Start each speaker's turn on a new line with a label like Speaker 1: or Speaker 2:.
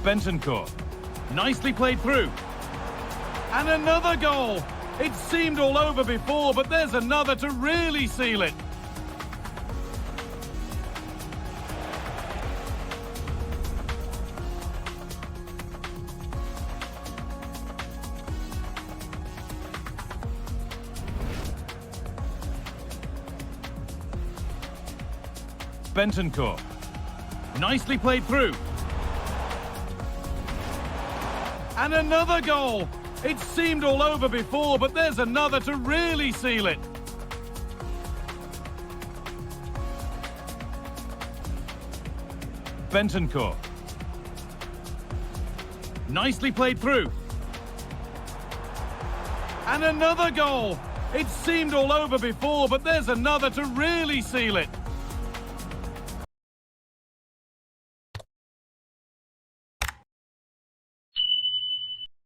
Speaker 1: Bentancur. Nicely played through. And another goal. It seemed all over before, but there's another to really seal it. Bentancur. Nicely played through. And another goal. It seemed all over before, but there's another to really seal it. Bentancur. Nicely played through. And another goal. It seemed all over before, but there's another to really seal it.